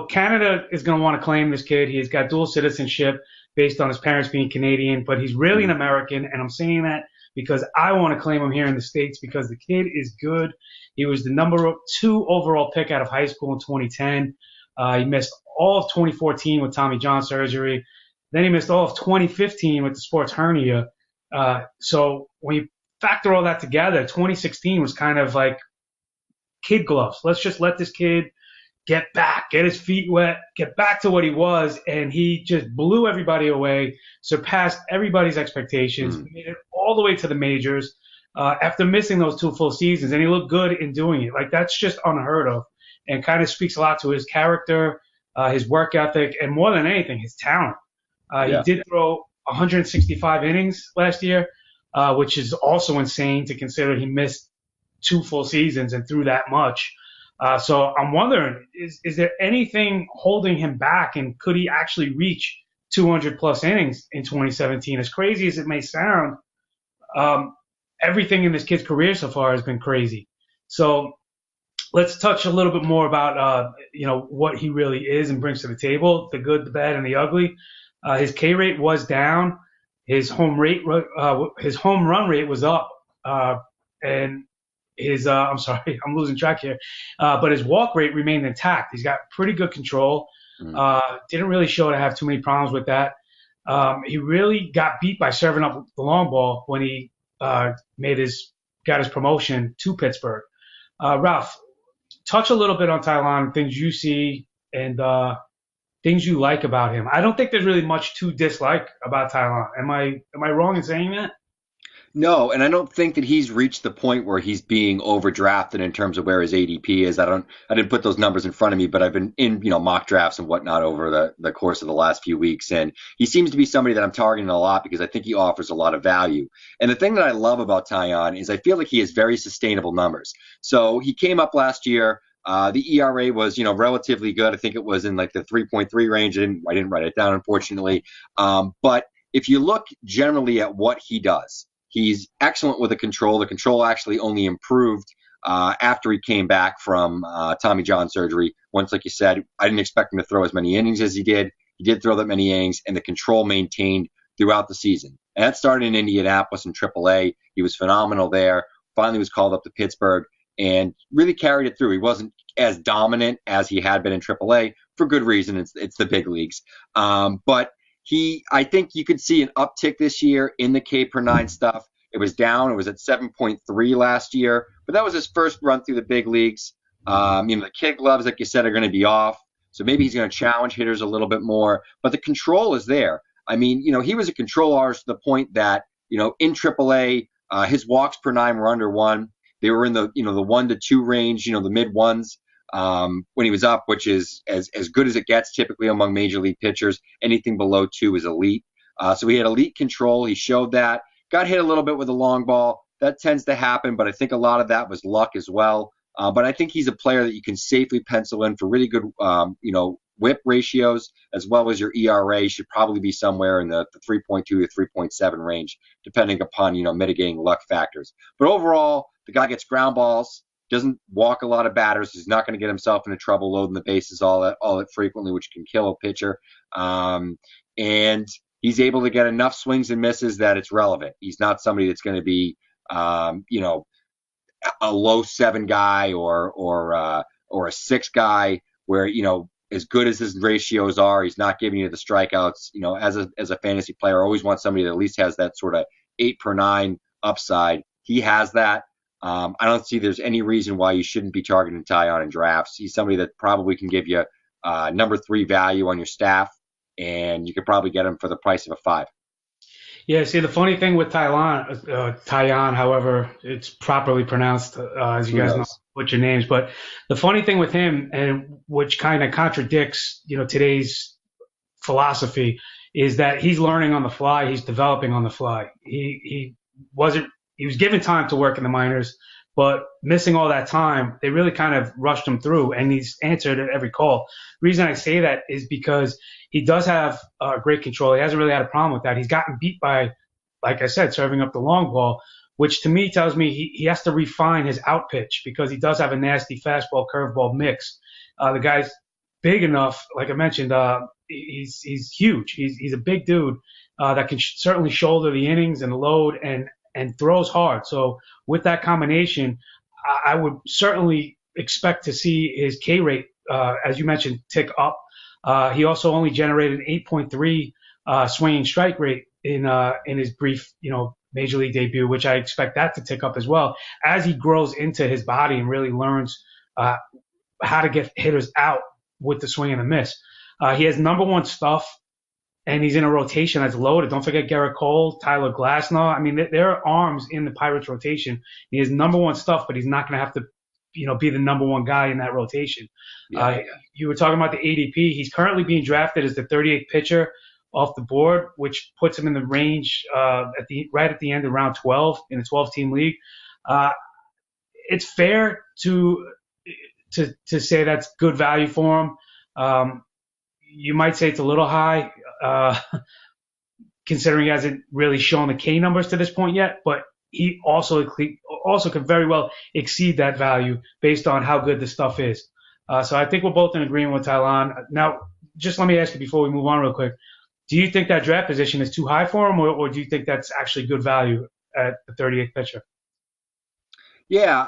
Canada is going to want to claim this kid. He's got dual citizenship based on his parents being Canadian, but he's really an American, and I'm saying that because I want to claim him here in the States because the kid is good. He was the number 2 overall pick out of high school in 2010. He missed all of 2014 with Tommy John surgery. Then he missed all of 2015 with the sports hernia. So when you factor all that together, 2016 was kind of like kid gloves. Let's just let this kid get back, get his feet wet, get back to what he was, and he just blew everybody away, surpassed everybody's expectations, made it all the way to the majors after missing those 2 full seasons, and he looked good in doing it. Like, that's just unheard of and kind of speaks a lot to his character, his work ethic, and more than anything, his talent. He did throw 165 innings last year, which is also insane to consider he missed 2 full seasons and threw that much. So I'm wondering, is there anything holding him back, and could he actually reach 200-plus innings in 2017? As crazy as it may sound, everything in this kid's career so far has been crazy. So let's touch a little bit more about, what he really is and brings to the table, the good, the bad, and the ugly. His K rate was down. His home run rate was up, and I'm sorry, I'm losing track here. But his walk rate remained intact. He's got pretty good control. Didn't really show to have too many problems with that. He really got beat by serving up the long ball when he got his promotion to Pittsburgh. Ralph, touch a little bit on Taillon, things you see and things you like about him. I don't think there's really much to dislike about Taillon. Am I wrong in saying that? No, and I don't think that he's reached the point where he's being overdrafted in terms of where his ADP is. I didn't put those numbers in front of me, but I've been in, mock drafts and whatnot over the course of the last few weeks. And he seems to be somebody that I'm targeting a lot because I think he offers a lot of value. And the thing that I love about Taillon is I feel like he has very sustainable numbers. So he came up last year. The ERA was, relatively good. I think it was in like the 3.3 range. I didn't write it down, unfortunately. But if you look generally at what he does, he's excellent with the control. The control actually only improved after he came back from Tommy John surgery. Once, like you said, I didn't expect him to throw as many innings as he did. He did throw that many innings, and the control maintained throughout the season. And that started in Indianapolis in AAA. He was phenomenal there. Finally was called up to Pittsburgh and really carried it through. He wasn't as dominant as he had been in AAA for good reason. It's the big leagues. But I think you could see an uptick this year in the K per 9 stuff. It was down. It was at 7.3 last year, but that was his first run through the big leagues. The kid gloves, like you said, are going to be off. So maybe he's going to challenge hitters a little bit more, but the control is there. I mean, he was a control artist to the point that, in AAA, his walks per 9 were under 1. They were in the 1 to 2 range, the mid ones. When he was up, which is as good as it gets typically among major league pitchers. Anything below 2 is elite. So he had elite control. He showed that. Got hit a little bit with a long ball. That tends to happen, but I think a lot of that was luck as well. But I think he's a player that you can safely pencil in for really good, whip ratios, as well as your ERA should probably be somewhere in the 3.2 to 3.7 range, depending upon, mitigating luck factors. But overall, the guy gets ground balls. Doesn't walk a lot of batters. He's not going to get himself into trouble loading the bases all that frequently, which can kill a pitcher. And he's able to get enough swings and misses that it's relevant. He's not somebody that's going to be, a low 7 guy or a 6 guy where, as good as his ratios are, he's not giving you the strikeouts. As a fantasy player, I always want somebody that at least has that sort of 8 per 9 upside. He has that. I don't see there's any reason why you shouldn't be targeting Taillon in drafts. He's somebody that probably can give you number 3 value on your staff, and you could probably get him for the price of a 5. Yeah, see, the funny thing with Taillon, however it's properly pronounced, as you guys know, what's your names, but the funny thing with him, and which kind of contradicts, today's philosophy, is that he's learning on the fly, he's developing on the fly. He was given time to work in the minors, but missing all that time, they really kind of rushed him through, and he's answered at every call. The reason I say that is because he does have great control. He hasn't really had a problem with that. He's gotten beat by, like I said, serving up the long ball, which to me tells me he has to refine his out pitch because he does have a nasty fastball curveball mix. The guy's big enough. Like I mentioned, he's huge. He's a big dude that can certainly shoulder the innings and the load and throws hard. So with that combination, I would certainly expect to see his K rate, as you mentioned, tick up. He also only generated an 8.3 swinging strike rate in his brief, major league debut, which I expect that to tick up as well as he grows into his body and really learns how to get hitters out with the swing and the miss. He has number one stuff, and he's in a rotation that's loaded. Don't forget Garrett Cole, Tyler Glasnow. I mean, there are arms in the Pirates rotation. He has number one stuff, but he's not going to have to, be the number one guy in that rotation. Yeah. You were talking about the ADP. He's currently being drafted as the 38th pitcher off the board, which puts him in the range right at the end of round 12 in a 12-team league. It's fair to say that's good value for him. You might say it's a little high, considering he hasn't really shown the K numbers to this point yet, but he also could very well exceed that value based on how good the stuff is. So I think we're both in agreement with Taillon. Now, just let me ask you before we move on real quick. Do you think that draft position is too high for him, or do you think that's actually good value at the 38th pitcher? Yeah,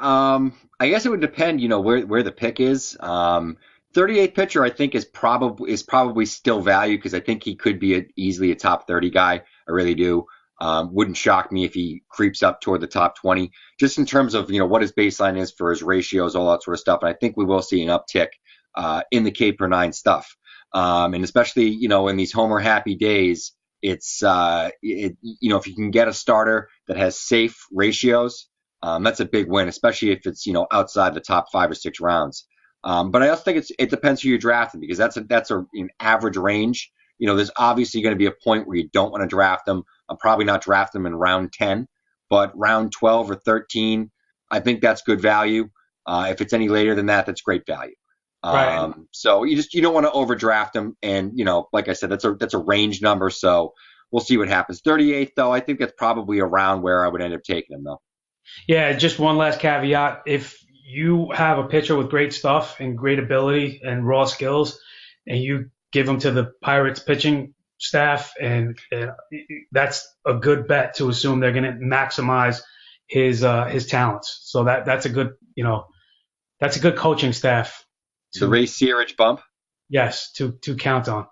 I guess it would depend, where the pick is. 38th pitcher, I think, is probably still value because I think he could be easily a top 30 guy. I really do. Wouldn't shock me if he creeps up toward the top 20, just in terms of what his baseline is for his ratios, all that sort of stuff. And I think we will see an uptick in the K per nine stuff. And especially, in these homer happy days, it's, if you can get a starter that has safe ratios, that's a big win, especially if it's, outside the top 5 or 6 rounds. But I also think it depends who you're drafting because that's an average range. There's obviously going to be a point where you don't want to draft them. I'll probably not draft them in round 10, but round 12 or 13, I think that's good value. If it's any later than that, that's great value. Right. So you don't want to overdraft them, and like I said, that's a range number. So we'll see what happens. 38th, though, I think that's probably around where I would end up taking him, though. Yeah, just one last caveat: if you have a pitcher with great stuff and great ability and raw skills, and you give him to the Pirates pitching staff, and that's a good bet to assume they're going to maximize his talents. So that's a good that's a good coaching staff. The Ray Searage bump. Yes, to count on.